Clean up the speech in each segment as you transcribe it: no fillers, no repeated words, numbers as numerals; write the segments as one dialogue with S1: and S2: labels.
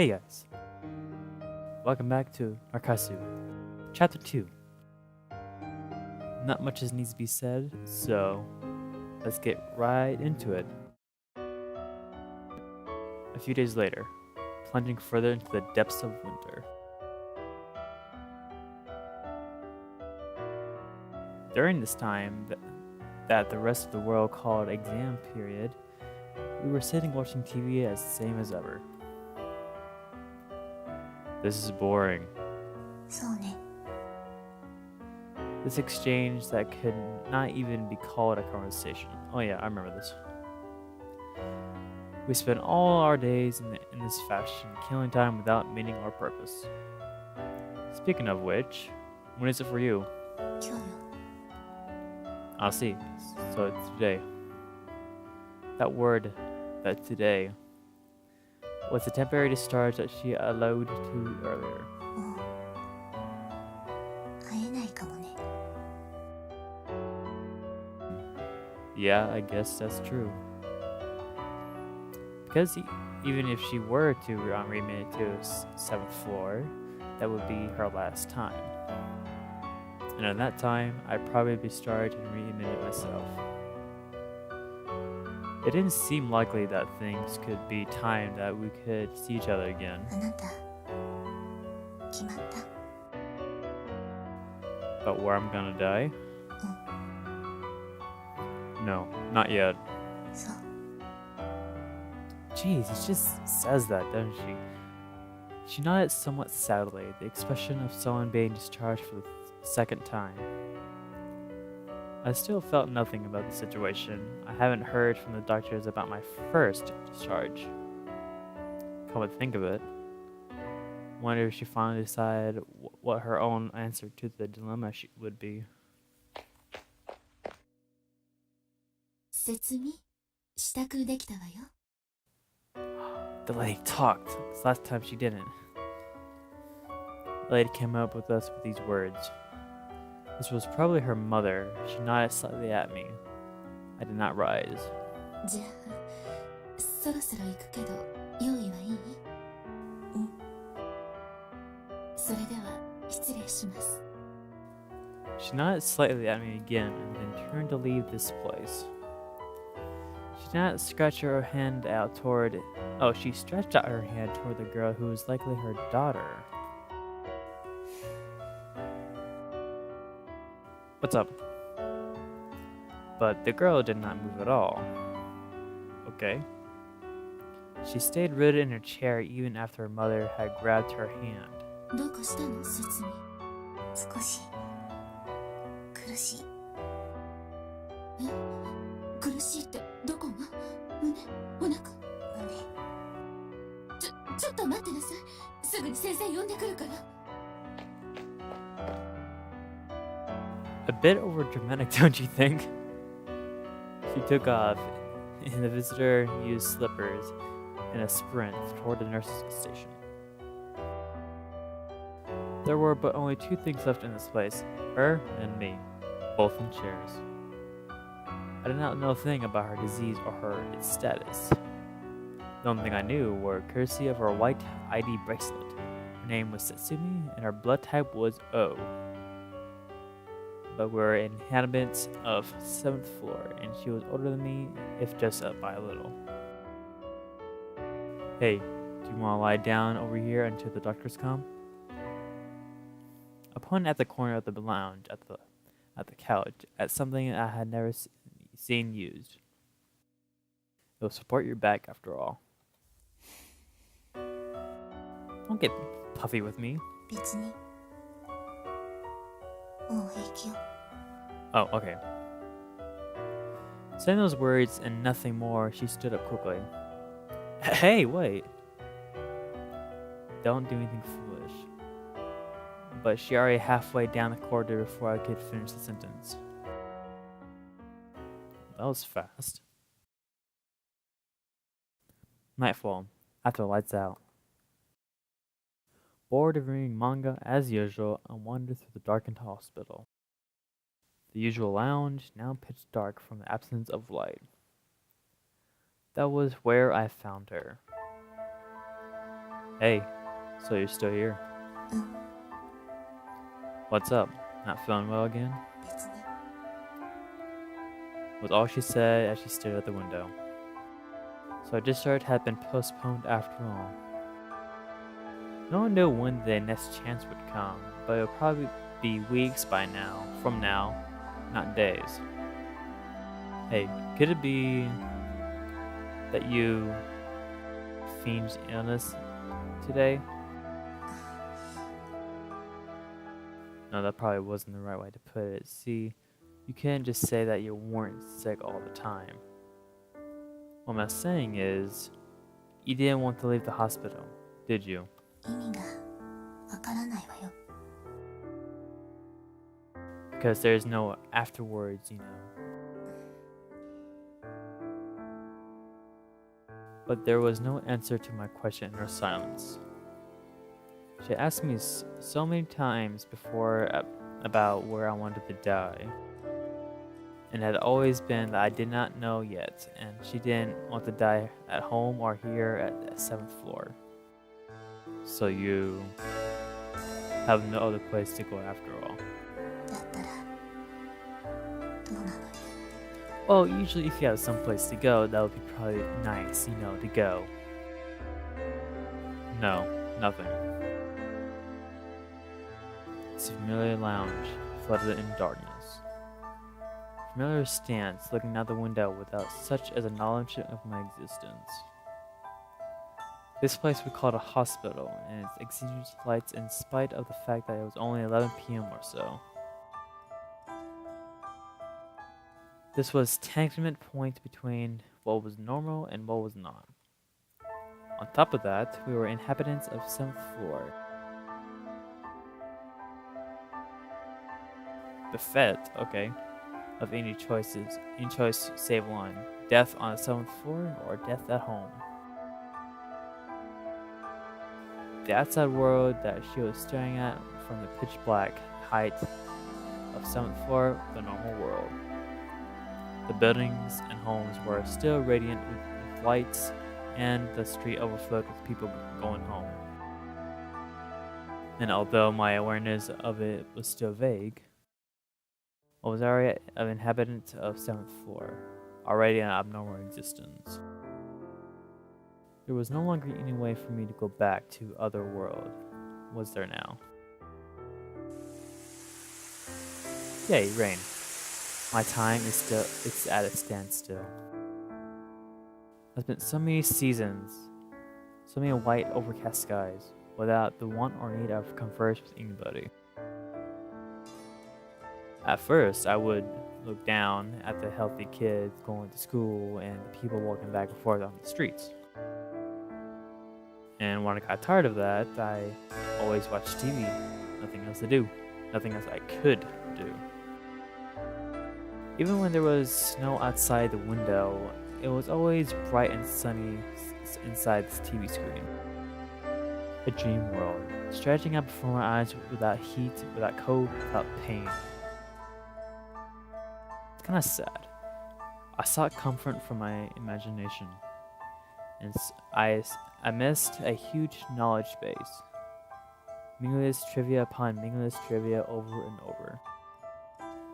S1: Hey guys, welcome back to Narcissu Chapter 2. Not much needs to be said, so let's get right into it. A few days later, plunging further into the depths of winter. During this time that the rest of the world called exam period, we were sitting watching TV as same as ever. This is boring.
S2: そうね
S1: This exchange that could not even be called a conversation. Oh yeah, I remember this. We spent all our days in this fashion, killing time without meaning or purpose. Speaking of which, when is it for you?
S2: 今日よ
S1: I'll see. So it's today. That word, that today, was the temporary discharge that she alluded to earlier.
S2: もう会えないかもね
S1: Yeah, I guess that's true. Because even if she were to remit to 7th floor, that would be her last time. And at that time, I'd probably be started and readmitted myself. It didn't seem likely that things could be timed that we could see each other again.
S2: あなた決まった
S1: But where I'm gonna die? No, not yet.
S2: そう
S1: Jeez, it just says that, doesn't she? She nodded somewhat sadly, the expression of someone being discharged for the second time. I still felt nothing about the situation. I haven't heard from the doctors about my first discharge. Come to think of it, wonder if she finally decided what her own answer to the dilemma would be.
S2: 説明支度できたわよ
S1: The lady talked, 'cause last time she didn't. The lady came up with us with these words. This was probably her mother. She nodded slightly at me. I did not rise.
S2: じゃあそろそろ行くけど用意はいいうんそれでは失礼します
S1: She nodded slightly at me again and then turned to leave this place. She did not stretch her hand out toward... Oh, she stretched out her hand toward the girl who was likely her daughter. What's up? But the girl did not move at all. Okay. She stayed rooted in her chair even after her mother had grabbed her hand.
S2: どうかしたの説明少し苦しいえ苦しいってどこが胸お腹胸ちょっと待ってなさいすぐに先生呼んでくるから
S1: A bit over dramatic, don't you think? She took off in the visitor used slippers in a sprint toward the nurse's station. There were but only two things left in this place, her and me, both in chairs. I did not know a thing about her disease or its status. The only thing I knew were courtesy of her white ID bracelet. Her name was Setsumi and her blood type was O. But we were inhabitants of 7th floor, and she was older than me, if just up by a little. Hey, do you want to lie down over here until the doctors come? I pointed at the corner of the lounge at the couch at something I had never seen used. It'll support your back after all. Don't get puffy with me.
S2: 別にもう平気よ
S1: Oh, okay. Saying those words and nothing more, she stood up quickly. Hey, wait. Don't do anything foolish. But she already halfway down the corridor before I could finish the sentence. That was fast. Nightfall, after the lights out. Bored of reading manga as usual, I wandered through the darkened hospital. The usual lounge, now pitch dark from the absence of light. That was where I found her. Hey, so you're still here.
S2: うん、
S1: What's up? Not feeling well again?
S2: 別に。
S1: Was all she said as she stared out the window. So our discharge had been postponed after all. No one knew when the next chance would come, but it would probably be weeks from now, not days. Hey, could it be that you feigned illness today? No, that probably wasn't the right way to put it. See, you can't just say that you weren't sick all the time. What I'm saying is, you didn't want to leave the hospital, did you?
S2: 意味がわからないわよ。
S1: Because there's no afterwards, you know. But there was no answer to my question in her silence. She asked me so many times before about where I wanted to die. And it had always been that I did not know yet, and she didn't want to die at home or here at the 7th floor. So you have no other place to go after all.
S2: だったらどうなのよ。
S1: Well, usually if you have some place to go, that would be probably nice, you know, to go. No, nothing. It's a familiar lounge, flooded in darkness. Familiar stance, looking out the window without such as a knowledge of my existence. This place we called a hospital, and it extinguished lights in spite of the fact that it was only 11 p.m. or so. This was tangent point between what was normal and what was not. On top of that, we were inhabitants of 7th floor. Buffet, okay, of any choice save one: death on the 7th floor or death at home. The outside world that she was staring at from the pitch black height of 7th floor, the normal world. The buildings and homes were still radiant with lights, and the street overflowed with people going home. And although my awareness of it was still vague, I was already an inhabitant of 7th floor, already an abnormal existence. There was no longer any way for me to go back to other world, was there now? Yay, rain. My time it's at a standstill. I spent so many seasons, so many white overcast skies, without the want or need of converse with anybody. At first, I would look down at the healthy kids going to school and the people walking back and forth on the streets. And when I got tired of that, I always watched TV. Nothing else to do. Nothing else I could do. Even when there was snow outside the window, it was always bright and sunny inside this TV screen. A dream world, stretching out before my eyes without heat, without cold, without pain. It's kind of sad. I sought comfort from my imagination, and I missed a huge knowledge base. Meaningless trivia upon meaningless trivia over and over.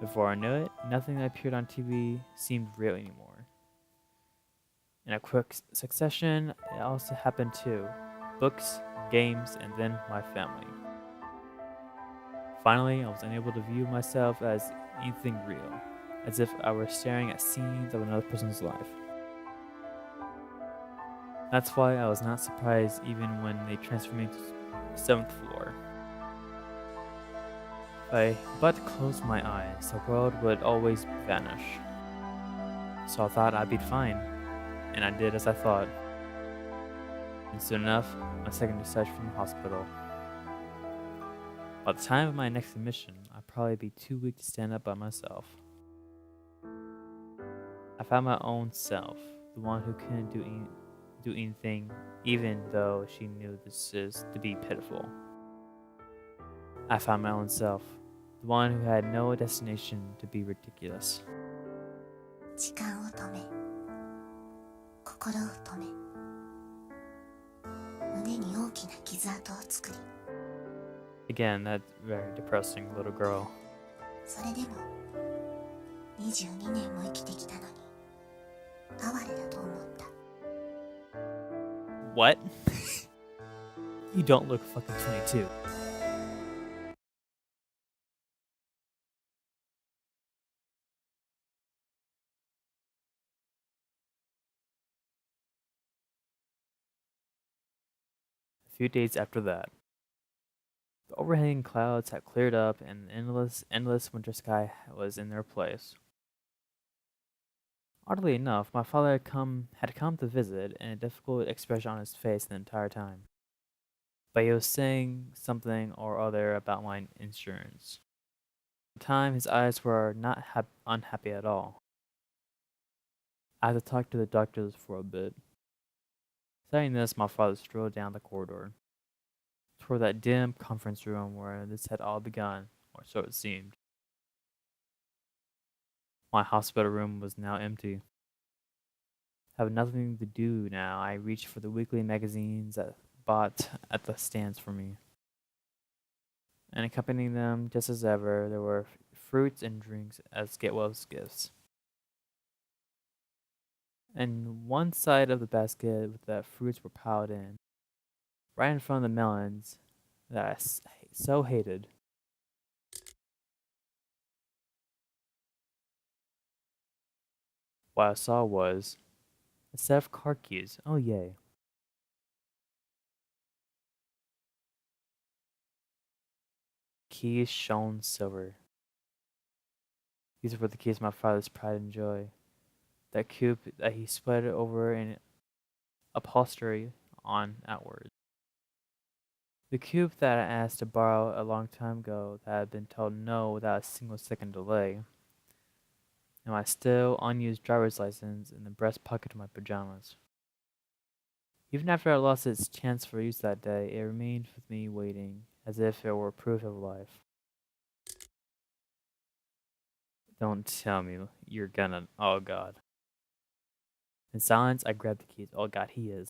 S1: Before I knew it, nothing that appeared on TV seemed real anymore. In a quick succession, it also happened too. Books, games, and then my family. Finally, I was unable to view myself as anything real, as if I were staring at scenes of another person's life. That's why I was not surprised even when they transferred me to 7th floor. If I but closed my eyes, the world would always vanish. So I thought I'd be fine, and I did as I thought. And soon enough, my second discharge from the hospital. By the time of my next admission, I'd probably be too weak to stand up by myself. I found my own self, the one who couldn't do anything, even though she knew this is to be pitiful. I found my own self, the one who had no destination to be ridiculous.
S2: 時間を止め、心を止め、胸腕に大きな傷跡を作り、
S1: Again, that very depressing little girl.
S2: それでも22年も生きてきたのに哀れだと思った。
S1: What? You don't look fucking 22. A few days after that, the overhanging clouds had cleared up and the endless winter sky was in their place. Oddly enough, my father had come to visit, and a difficult expression on his face the entire time. But he was saying something or other about my insurance. At the time, his eyes were not unhappy at all. I had to talk to the doctors for a bit. Saying this, my father strolled down the corridor toward that dim conference room where this had all begun, or so it seemed. My hospital room was now empty. Having nothing to do now, I reached for the weekly magazines that bought at the stands for me. And accompanying them, just as ever, there were fruits and drinks as get-well's gifts. And one side of the basket with the fruits were piled in, right in front of the melons that I so hated. What I saw was a set of car keys. Oh, yay. Keys shone silver. These were the keys my father's pride and joy. That coupe that he spread over in upholstery on outward. The coupe that I asked to borrow a long time ago that had been told no without a single second delay. And my still unused driver's license in the breast pocket of my pajamas. Even after I lost its chance for use that day, it remained with me waiting, as if it were proof of life. Don't tell me you're gonna. Oh god. In silence, I grabbed the keys. Oh god, he is.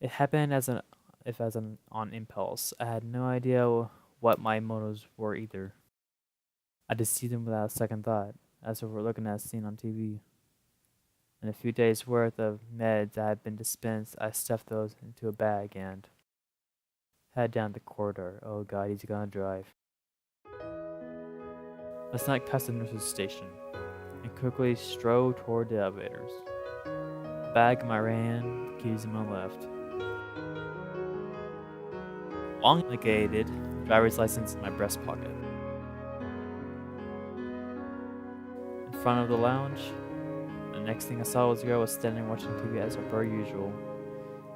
S1: It happened on impulse. I had no idea what my motives were either. I just seized them without a second thought, as if we were looking at a scene on TV. And a few days' worth of meds that had been dispensed, I stuffed those into a bag and head down the corridor. Oh god, he's gonna drive. I snuck past the nurse's station and quickly strode toward the elevators. The bag in my right hand, the keys in my left. Long negated, driver's license in my breast pocket. In front of the lounge, the next thing I saw was a girl standing watching TV as per usual,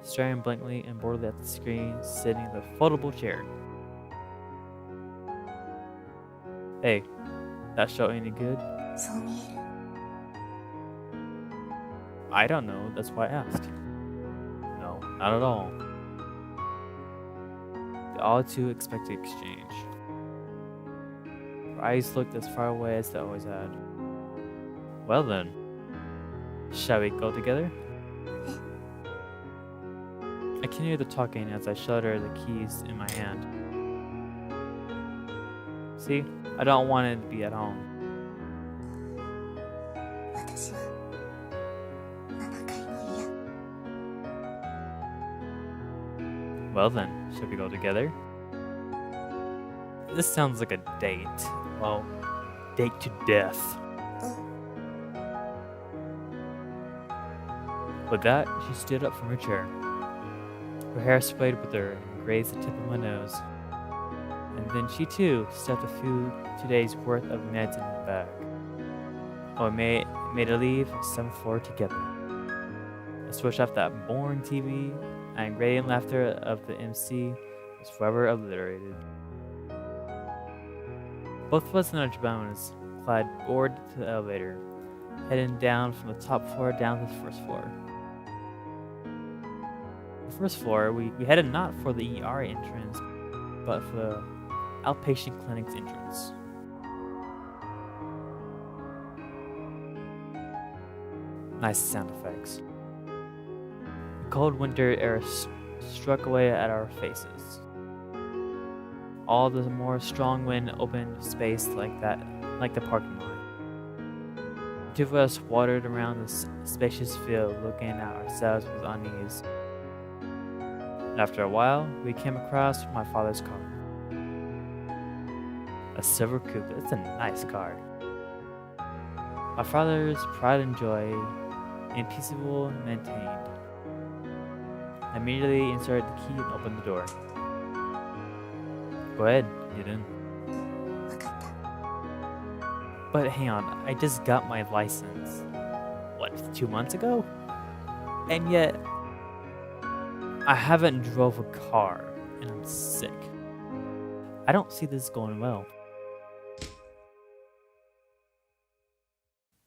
S1: staring blankly and boredly at the screen, sitting in the foldable chair. Hey, that show any good?
S2: そう見える。
S1: I don't know, that's why I asked. No, not at all. The all too expected exchange. Her eyes looked as far away as they always had. Well then, shall we go together? I continued the talking as I showed her the keys in my hand. See, I don't want it to be at home.
S2: 私は7回も嫌。
S1: Well then, shall we go together? This sounds like a date. Well, date to death.
S2: うん。
S1: With that, she stood up from her chair. Her hair swayed with her and grazed the tip of my nose. And then she too stuffed a few 2 days worth of meds in her bag. Oh, we made a leave 7th floor together. I switched off that boring TV, and radiant laughter of the MC was forever obliterated. Both of us in our pajamas, clad bored to the elevator, heading down from the top floor down to the first floor. The first floor, we headed not for the ER entrance, but for the outpatient clinic's entrance. Nice sound effects. The cold winter air struck away at our faces. All the more strong wind opened space like the parking lot. The two of us wandered around the spacious field, looking at ourselves with unease. And after a while, we came across my father's car. A silver coupe. It's a nice car. My father's pride and joy, and peaceable and maintained. I immediately inserted the key and opened the door. Go ahead, get in.
S2: わかった。
S1: But hang on, I just got my license. What, 2 months ago? And yet, I haven't drove a car, and I'm sick. I don't see this going well.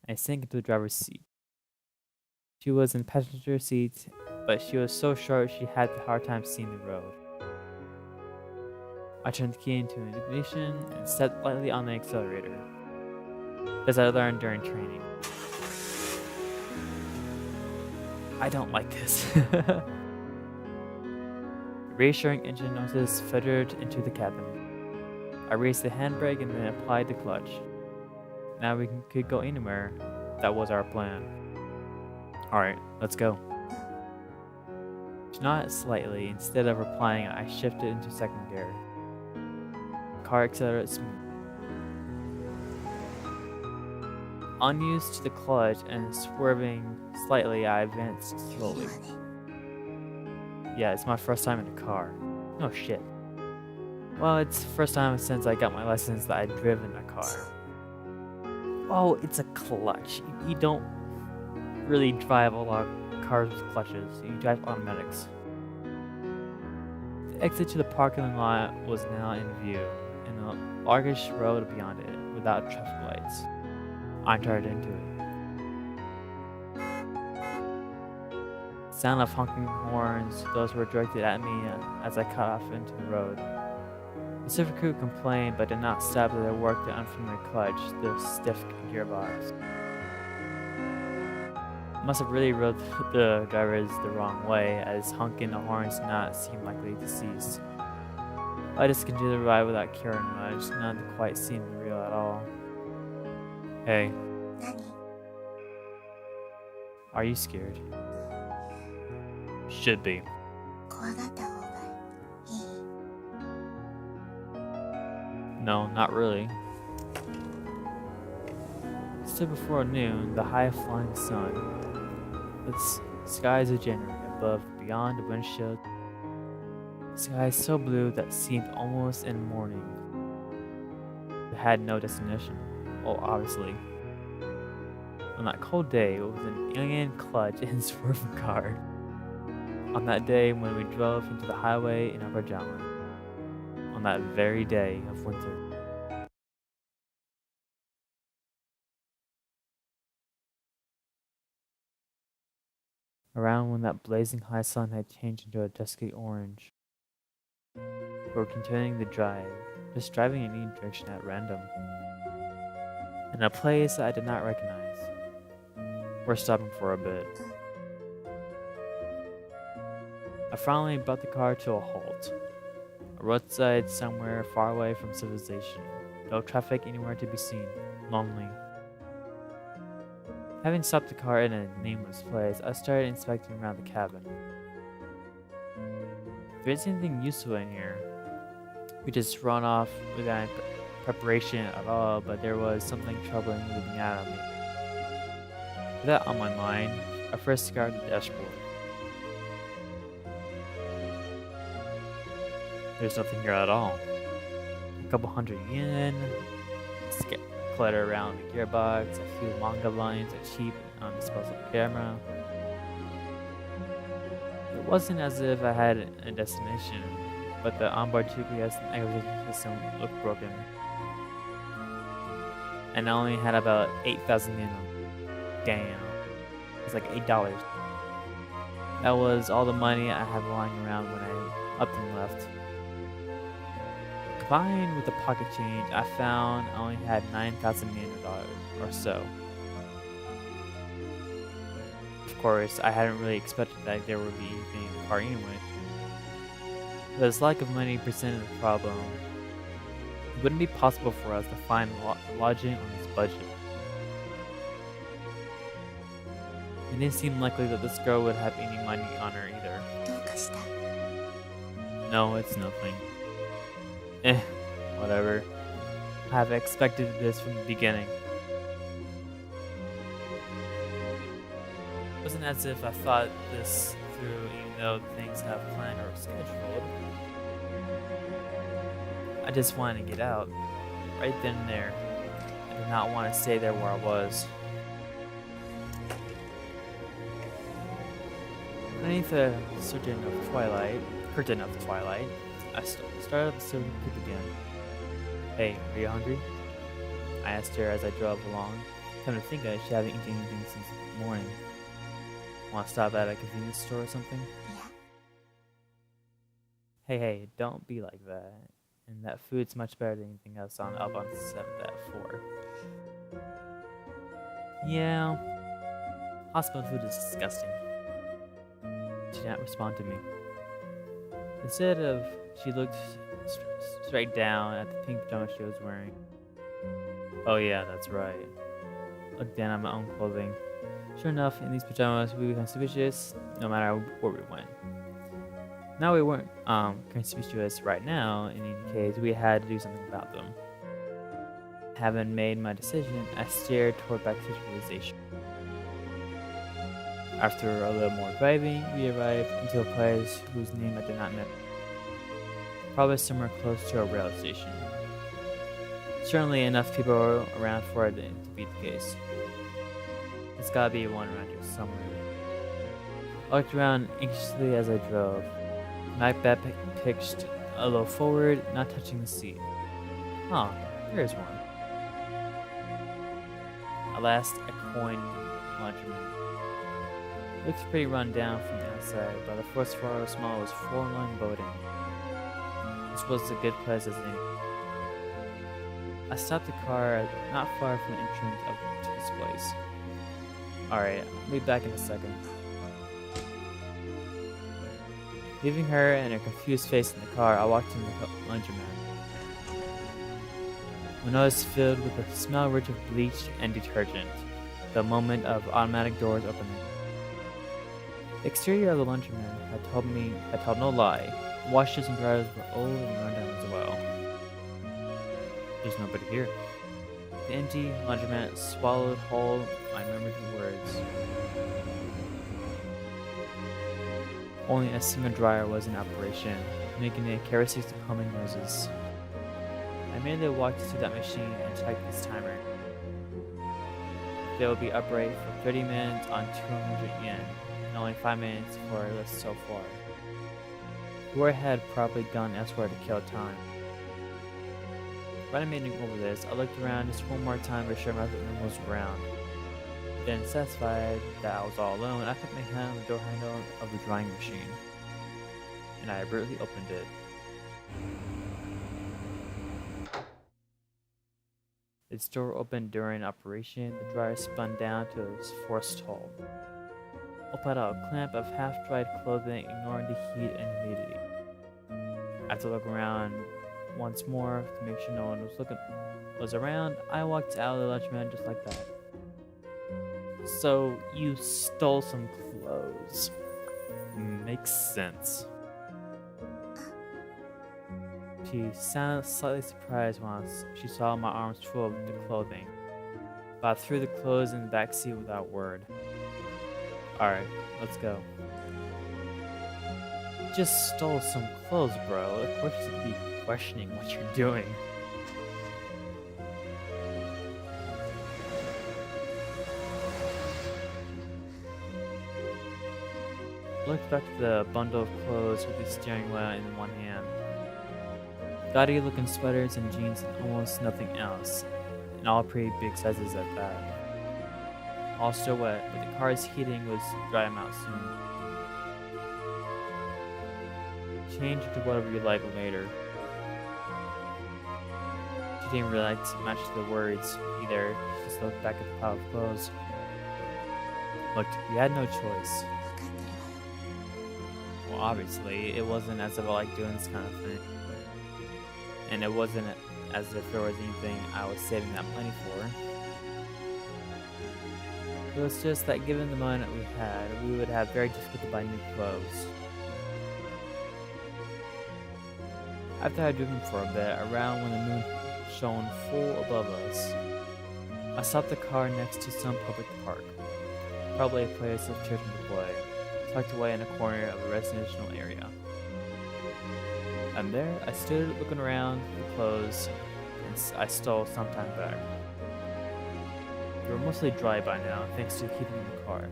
S1: I sank into the driver's seat. She was in the passenger seat, but she was so short she had a hard time seeing the road. I turned the key into an ignition and stepped lightly on the accelerator, as I learned during training. I don't like this. The reassuring engine noises filtered into the cabin. I raised the handbrake and then applied the clutch. Now we could go anywhere. That was our plan. Alright, let's go. She nodded slightly. Instead of replying, I shifted into second gear. The car accelerated smoothly. Unused to the clutch and swerving slightly, I advanced slowly.
S2: いいわね。
S1: Yeah, it's my first time in a car. No shit. Well, it's the first time since I got my license that I've driven a car. Oh, it's a clutch. You don't really drive a lot of cars with clutches. You drive automatics. The exit to the parking lot was now in view, and a largish road beyond it, without traffic lights. I turned into it. Sound of honking horns, those were directed at me as I cut off into the road. The silver coupe complained, but did not stop as I worked the unfamiliar clutch, the stiff gearbox. I must have really rode the drivers the wrong way, as honking the horns did not seem likely to cease. I just continued the ride without caring much, none quite seemed real at all. Hey,
S2: 何？
S1: are you scared? Should be.
S2: 怖がった方がいい。
S1: No, not really. Still before noon, the high-flying sun. The skies of January above, beyond the windshield. Skies so blue that seemed almost in morning. It had no destination. Oh, obviously. On that cold day, with an alien clutch and swerving car. On that day when we drove into the highway in our pajamas. On that very day of winter. Around when that blazing high sun had changed into a dusky orange. We were continuing the drive, just driving in any direction at random. In a place I did not recognize. We're stopping for a bit. I finally brought the car to a halt. A roadside somewhere far away from civilization. No traffic anywhere to be seen. Lonely. Having stopped the car in a nameless place, I started inspecting around the cabin. There isn't anything useful in here. We just run off without preparation at all, but there was something troubling moving out of me. With that on my mind, I first scoured the dashboard. There's nothing here at all. A couple hundred yen, clutter around the gearbox, a few manga lines, a cheap disposable camera. It wasn't as if I had a destination, but the onboard GPS and navigation system looked broken. And I only had about 8,000 yen on. Damn. It's like $8. That was all the money I had lying around when I up and left. Combined with the pocket change, I found I only had 9,000 yen or so. Of course, I hadn't really expected that there would be anything in the car anyway. But as lack of money presented a problem, it wouldn't be possible for us to find lodging on this budget. It didn't seem likely that this girl would have any money on her either.
S2: どうかした？
S1: No, it's nothing. Whatever. I have expected this from the beginning. It wasn't as if I thought this through, even though things have planned or scheduled. I just wanted to get out, right then and there. I did not want to stay there where I was. Underneath a curtain of twilight, I started to peep again. Hey, are you hungry? I asked her as I drove along. Come to think of it, she hasn't eaten anything since the morning. Want to stop at a convenience store or something?
S2: いや、
S1: Hey, don't be like that. And that food's much better than anything else up on 7th at 4. Yeah, hospital food is disgusting. She did not respond to me. Instead of, she looked straight down at the pink pajamas she was wearing. Oh yeah, that's right. Looked down at my own clothing. Sure enough, in these pajamas, we became suspicious no matter where we went. Now we weren't conspicuous right now. In any case, we had to do something about them. Having made my decision, I stared toward back to civilization. After a little more driving, we arrived into a place whose name I did not know. Probably somewhere close to a rail station. Certainly enough people around for it to be the case. There's gotta be one around here somewhere. I looked around anxiously as I drove. My back pitched a little forward, not touching the seat. Oh, there's one. At last, I coined laundromat. It looked pretty run down from the outside, but the first floor small was four-line boating. This was a good place as any. I stopped the car not far from the entrance to this place. Alright, I'll be back in a second. Leaving her and her confused face in the car, I walked into the laundromat. My nose filled with the smell rich of bleach and detergent. The moment of automatic doors opening. The exterior of the laundromat had told no lie. Washers and dryers were old and run down as well. There's nobody here. The empty laundromat swallowed whole my memory words. Only a single dryer was in operation, making a kerosene of humming noises. I immediately walked to that machine and checked its timer. They will be upright for 30 minutes on 200 yen, and only 5 minutes for a list so far. Whoever had probably gone elsewhere to kill time. Ruminating over this, I looked around just one more time to sure nothing was around. Then, satisfied that I was all alone, I put my hand on the door handle of the drying machine, and I abruptly opened it. Its door opened during operation. The dryer spun down to its forced hole. I pulled out a clamp of half-dried clothing, ignoring the heat and humidity. After looking around once more to make sure no one was around, I walked out of the laundromat just like that. So, you stole some clothes. Makes sense. She sounded slightly surprised once she saw my arms full of the clothing, but I threw the clothes in the back seat without a word. Alright, let's go. You just stole some clothes, bro. Of course you should be questioning what you're doing. I looked back at the bundle of clothes with the steering wheel in one hand. Gaudy looking sweaters and jeans and almost nothing else, and all pretty big sizes at that. All still wet, but the car's heating was dry them out soon. Change into whatever you like later. She didn't really like to match the words either. She just looked back at the pile of clothes. Look, we had no choice.
S2: 分かってるわよ。
S1: Well, obviously, it wasn't as if I like doing this kind of thing. And it wasn't as if there was anything I was saving that money for. It was just that given the money that we had, we would have very difficult to buy new clothes. After I had driven for a bit, around when the moon shone full above us, I stopped the car next to some public park, probably a place of children to play, tucked away in a corner of a residential area. And there I stood looking around for clothes, and I stole some time back. They were mostly dry by now, thanks to the heating in the car.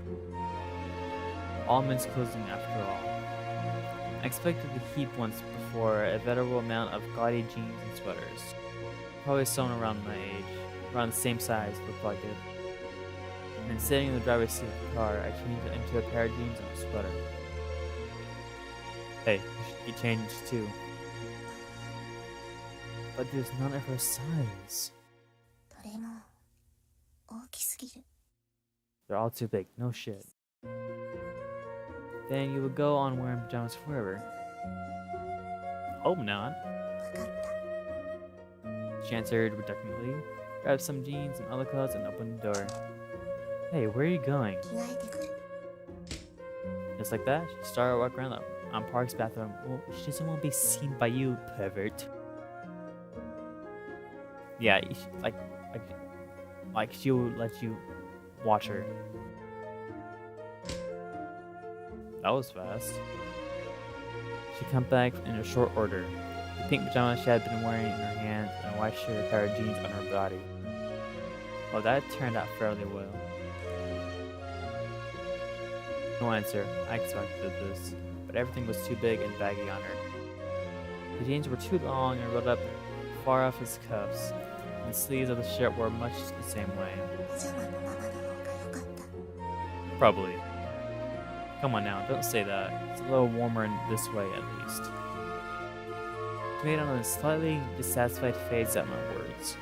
S1: All men's clothing after all. I expected the heat once before a veritable amount of gaudy jeans and sweaters. Probably someone around my age, around the same size, looked like it. And sitting in the driver's seat of the car, I changed it into a pair of jeans and a sweater. Hey, you should get changed too. But there's none of her size.
S2: どれも大きすぎる。
S1: They're all too big, no shit. Then you would go on wearing pajamas forever. Hope not.
S2: わかった。
S1: She answered reluctantly, grabbed some jeans and other clothes, and opened the door. Hey, where are you going?
S2: 着替えてくる。
S1: Just like that, she started walking around on Park's bathroom. Well, she doesn't want to be seen by you, pervert. Yeah, like she will let you watch her. That was fast. She come back in a short order. The pink pajamas she had been wearing in her hands and a white shirt and a pair of jeans on her body. Well, that turned out fairly well. No answer. I expected this, but everything was too big and baggy on her. The jeans were too long and rolled up far off his cuffs, and the sleeves of the shirt were much the same way.
S2: パジャマのままの方が良かった。
S1: Probably. Come on now, don't say that. It's a little warmer in this way, at least. She made on a slightly dissatisfied face at my words.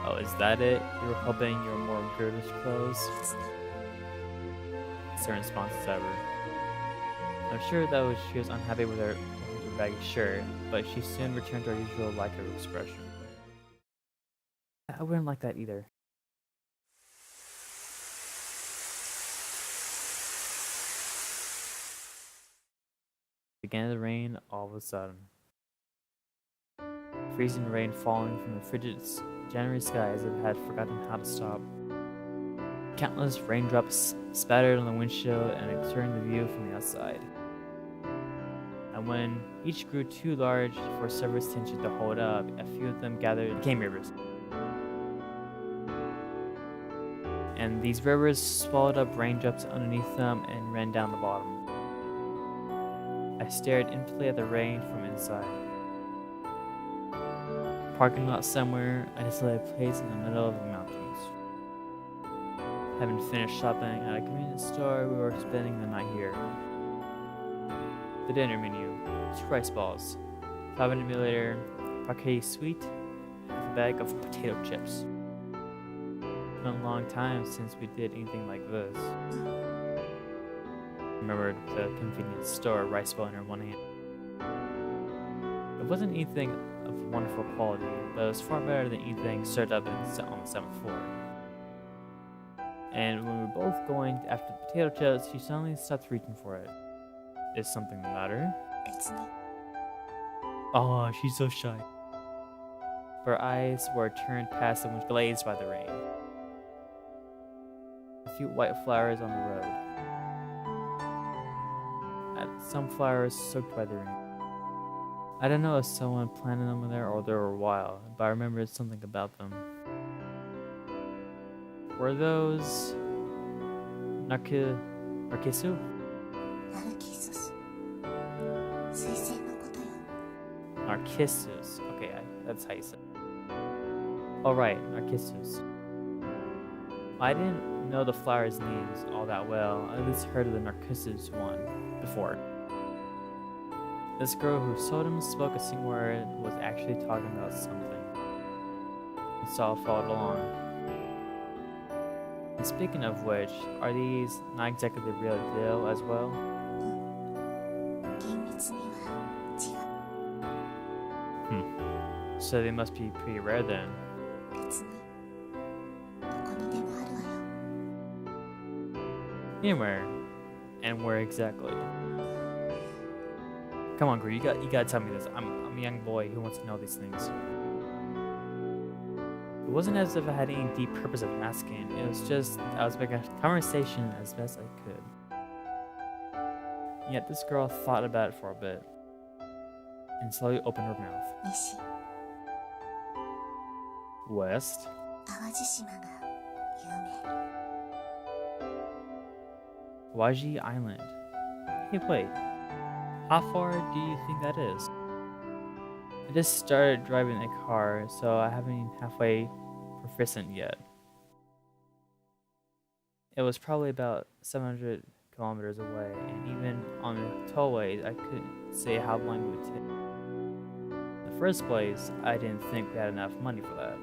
S1: Oh, is that it? You were hoping you were more girlish clothes?
S2: 別に。
S1: It's her response as ever. I'm sure that she was unhappy with her baggy shirt, but she soon returned to her usual like-her expression. I wouldn't like that either. It began to rain all of a sudden. Freezing rain falling from the frigid January sky as if it had forgotten how to stop. Countless raindrops spattered on the windshield and obscuring the view from the outside. And when each grew too large for surface tension to hold up, a few of them gathered and became rivers. And these rivers swallowed up raindrops underneath them and ran down the bottom. I stared intently at the rain from inside. Parking lot somewhere, a desolate place in the middle of the mountains. Having finished shopping at a convenience store, we were spending the night here. The dinner menu: 2 rice balls, 500ml parquet sweet, and a bag of potato chips. It's been a long time since we did anything like this. Remembered the convenience store rice ball in her one hand. It wasn't anything of wonderful quality, but it was far better than anything served up on the 7th floor. And when we were both going after the potato chips, she suddenly stopped reaching for it. Is something the matter?
S2: 別に。
S1: Oh, she's so shy. Her eyes were turned past them, glazed by the rain. A few white flowers on the road. And some flowers soaked by the rain. I don't know if someone planted them there or they were wild, but I remembered something about them. Were those Narcissu?
S2: ナルキソス。水星のことよ。
S1: Narcissus. Okay, that's how you say it. Oh, right, Narcissus. I didn't know the flower's names all that well. I at least heard of the Narcissus one before. This girl who seldom spoke a single word was actually talking about something. And so I followed along. And speaking of which, are these not exactly the real deal as well? So they must be pretty rare then.
S2: 別にどこにでもあるわよ。
S1: Anywhere. And where exactly? Come on, Gru, you gotta tell me this. I'm a young boy who wants to know these things. It wasn't as if I had any deep purpose of asking. It was just I was making a conversation as best I could. Yet this girl thought about it for a bit and slowly opened her mouth.
S2: 西
S1: West?
S2: 淡路島が有名。
S1: Waji Island. Hey, wait. How far do you think that is? I just started driving a car, so I haven't even halfway proficient yet. It was probably about 700 kilometers away, and even on the tollways, I couldn't say how long it would take. In the first place, I didn't think we had enough money for that.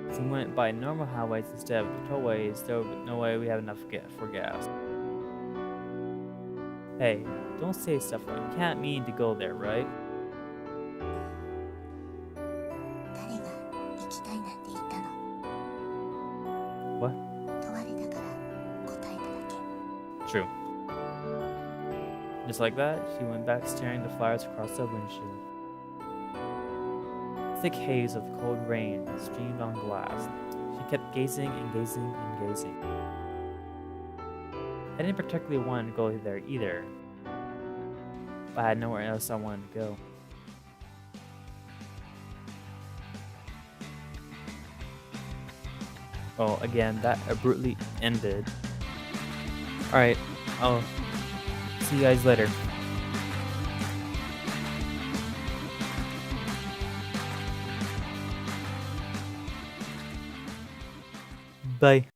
S1: If we went by normal highways instead of the tollways, there would be no way we have enough for gas. Hey, don't say stuff like you can't mean to go there, right?
S2: 誰が行きたいなんて言ったの？
S1: What?
S2: 問われたから答えただけ。
S1: True. Just like that, she went back staring the flowers across the windshield. Thick haze of cold rain streamed on glass. She kept gazing and gazing and gazing. I didn't particularly want to go there either, but I had nowhere else I wanted to go. Oh, again, that abruptly ended. Alright, I'll see you guys later. Bye.